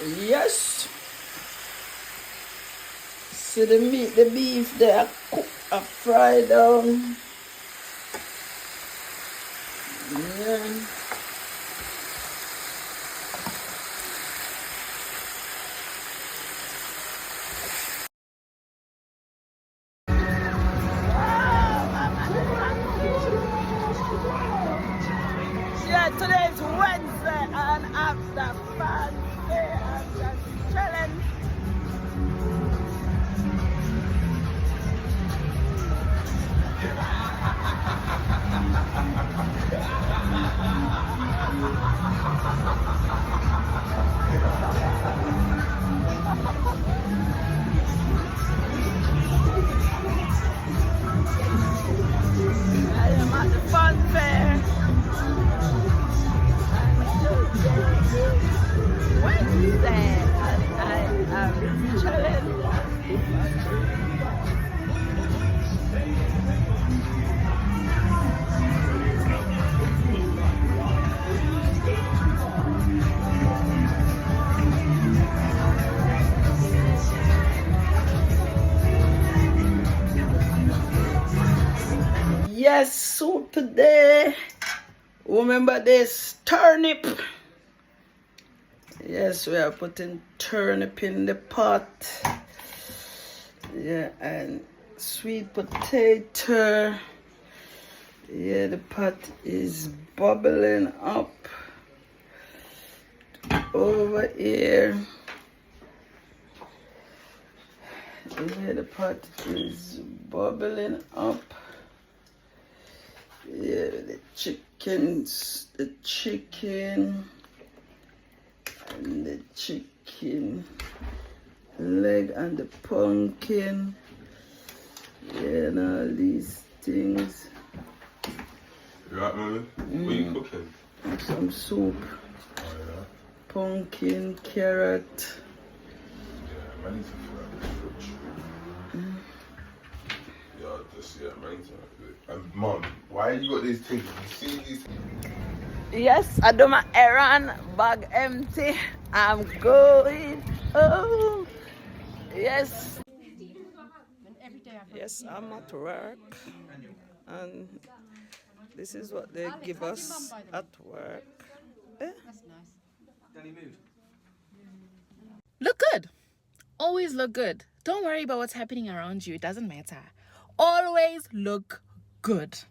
Yes. See the meat, the beef there cook, fry down. Yeah. Yeah, today is Wednesday and after fancy I'm just chilling. I am at the fun fair. Wednesday and I am chilling. Yes, soup today. Remember this turnip? Yes, we are putting turnip in the pot. Yeah, and sweet potato. Yeah, the pot is bubbling up over here. Yeah, the pot is bubbling up. Yeah, the chicken and the chicken leg and the pumpkin. Yeah, and all these things. You right, man? What are you cooking? Some soup. Oh, yeah? Pumpkin, carrot. Yeah, man, need to fill out the fridge. Man, need to. And Mum, why you got these things? You see these things? Yes, I do my errand, bag empty. I'm going home. Yes. Yes, I'm at work. And this is what they give us at work. Look good. Always look good. Don't worry about what's happening around you. It doesn't matter. Always look good.